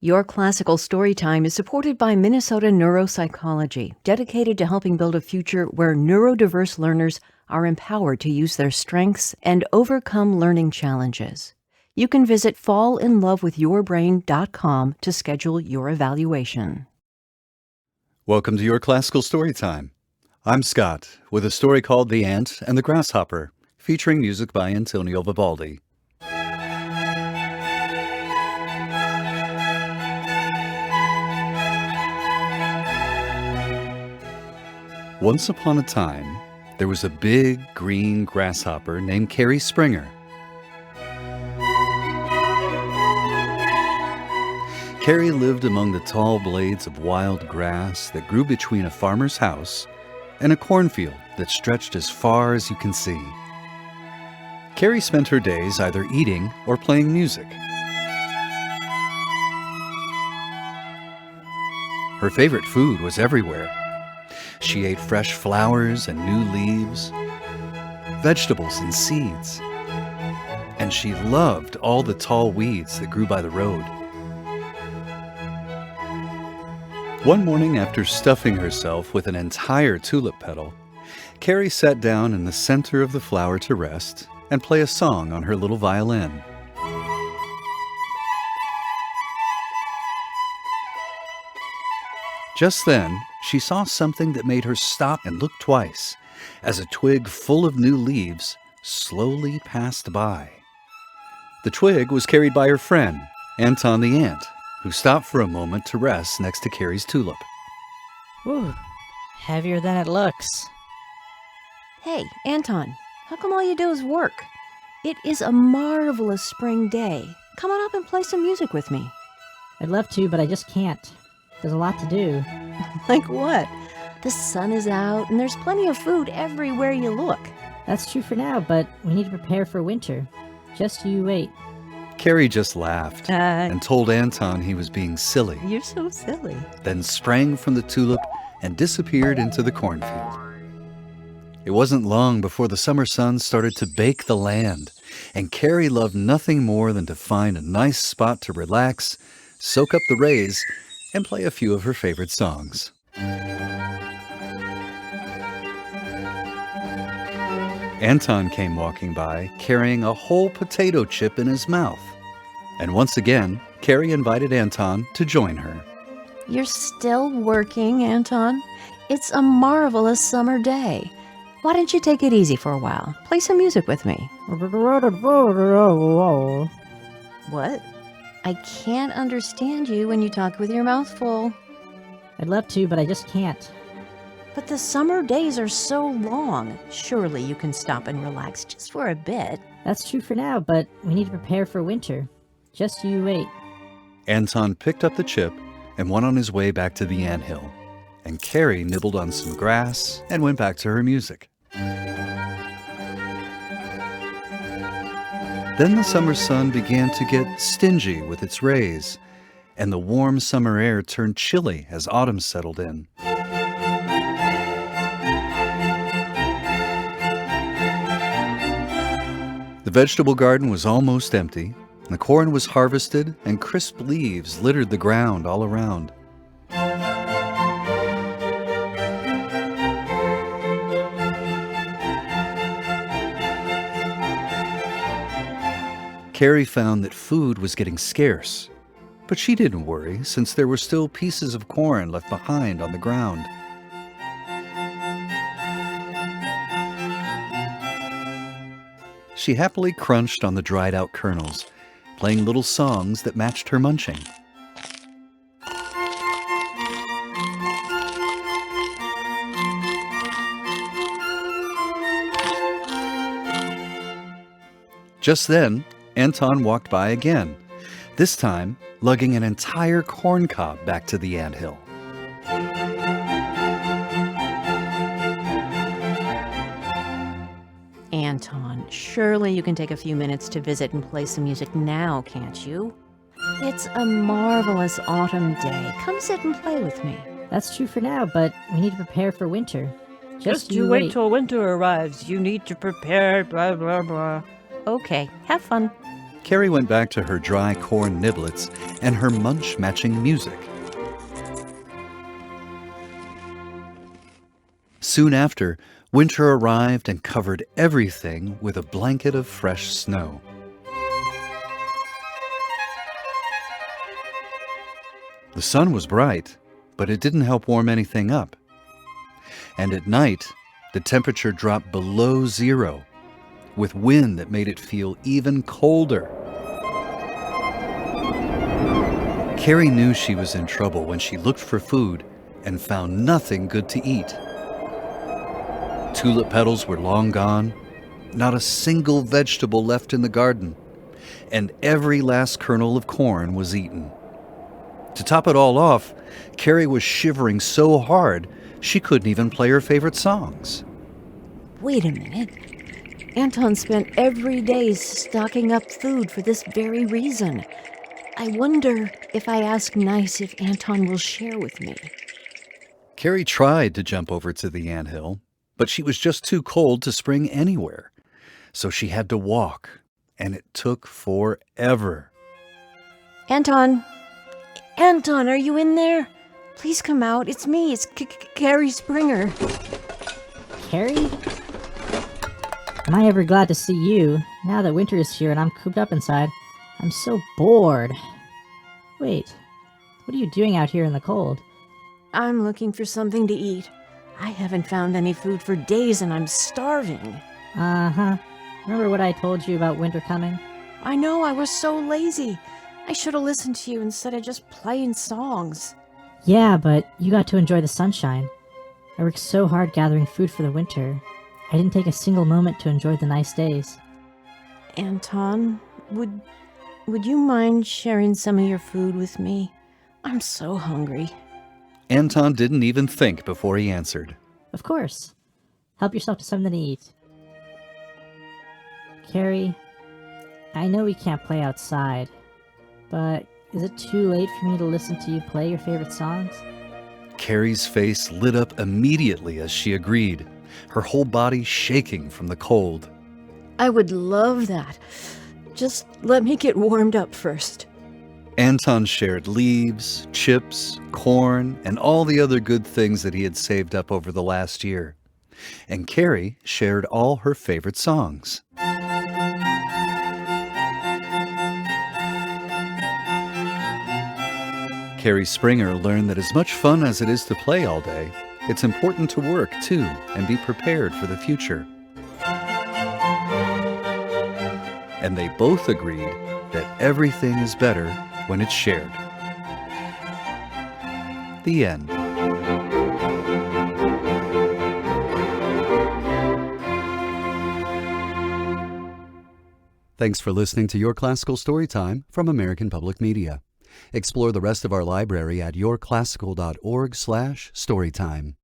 Your Classical Storytime is supported by Minnesota Neuropsychology, dedicated to helping build a future where neurodiverse learners are empowered to use their strengths and overcome learning challenges. You can visit fallinlovewithyourbrain.com to schedule your evaluation. Welcome to Your Classical Storytime. I'm Scott, with a story called The Ant and the Grasshopper, featuring music by Antonio Vivaldi. Once upon a time, there was a big green grasshopper named Carrie Springer. Carrie lived among the tall blades of wild grass that grew between a farmer's house and a cornfield that stretched as far as you can see. Carrie spent her days either eating or playing music. Her favorite food was everywhere. She ate fresh flowers and new leaves, vegetables and seeds, and she loved all the tall weeds that grew by the road. One morning, after stuffing herself with an entire tulip petal, Carrie sat down in the center of the flower to rest and play a song on her little violin. Just then, she saw something that made her stop and look twice as a twig full of new leaves slowly passed by. The twig was carried by her friend, Anton the ant, who stopped for a moment to rest next to Carrie's tulip. Ooh, heavier than it looks. Hey, Anton, how come all you do is work? It is a marvelous spring day. Come on up and play some music with me. I'd love to, but I just can't. There's a lot to do. Like what? The sun is out and there's plenty of food everywhere you look. That's true for now, but we need to prepare for winter. Just you wait. Carrie just laughed and told Anton he was being silly, You're so silly. then sprang from the tulip and disappeared into the cornfield. It wasn't long before the summer sun started to bake the land, and Carrie loved nothing more than to find a nice spot to relax, soak up the rays, and play a few of her favorite songs. Anton came walking by, carrying a whole potato chip in his mouth. And once again, Carrie invited Anton to join her. You're still working, Anton? It's a marvelous summer day. Why don't you take it easy for a while? Play some music with me. What? I can't understand you when you talk with your mouth full. I'd love to, but I just can't. But the summer days are so long. Surely you can stop and relax just for a bit. That's true for now, but we need to prepare for winter. Just you wait. Anton picked up the chip and went on his way back to the anthill, and Carrie nibbled on some grass and went back to her music. Then the summer sun began to get stingy with its rays, and the warm summer air turned chilly as autumn settled in. The vegetable garden was almost empty, and the corn was harvested, and crisp leaves littered the ground all around. Carrie found that food was getting scarce, but she didn't worry since there were still pieces of corn left behind on the ground. She happily crunched on the dried-out kernels, playing little songs that matched her munching. Just then, Anton walked by again, this time lugging an entire corn cob back to the anthill. Anton, surely you can take a few minutes to visit and play some music now, can't you? It's a marvelous autumn day. Come sit and play with me. That's true for now, but we need to prepare for winter. Just you wait till winter arrives. You need to prepare, blah, blah, blah. Okay, have fun. Carrie went back to her dry corn niblets and her munch-matching music. Soon after, winter arrived and covered everything with a blanket of fresh snow. The sun was bright, but it didn't help warm anything up. And at night, the temperature dropped below zero, with wind that made it feel even colder. Carrie knew she was in trouble when she looked for food and found nothing good to eat. Tulip petals were long gone, not a single vegetable left in the garden, and every last kernel of corn was eaten. To top it all off, Carrie was shivering so hard she couldn't even play her favorite songs. Wait a minute. Anton spent every day stocking up food for this very reason. I wonder if I ask nice if Anton will share with me. Carrie tried to jump over to the anthill, but she was just too cold to spring anywhere. So she had to walk, and it took forever. Anton! Anton, are you in there? Please come out. It's me. It's Carrie Springer. Carrie? Am I ever glad to see you? Now that winter is here and I'm cooped up inside, I'm so bored. Wait, what are you doing out here in the cold? I'm looking for something to eat. I haven't found any food for days and I'm starving. Uh-huh. Remember what I told you about winter coming? I know, I was so lazy. I should have listened to you instead of just playing songs. Yeah, but you got to enjoy the sunshine. I worked so hard gathering food for the winter. I didn't take a single moment to enjoy the nice days. Anton, would you mind sharing some of your food with me? I'm so hungry. Anton didn't even think before he answered. Of course. Help yourself to something to eat. Carrie, I know we can't play outside, but is it too late for me to listen to you play your favorite songs? Carrie's face lit up immediately as she agreed, her whole body shaking from the cold. I would love that. Just let me get warmed up first. Anton shared leaves, chips, corn, and all the other good things that he had saved up over the last year. And Carrie shared all her favorite songs. Carrie Springer learned that as much fun as it is to play all day, it's important to work too and be prepared for the future. And they both agreed that everything is better when it's shared. The end. Thanks for listening to Your Classical Storytime from American Public Media. Explore the rest of our library at yourclassical.org/storytime.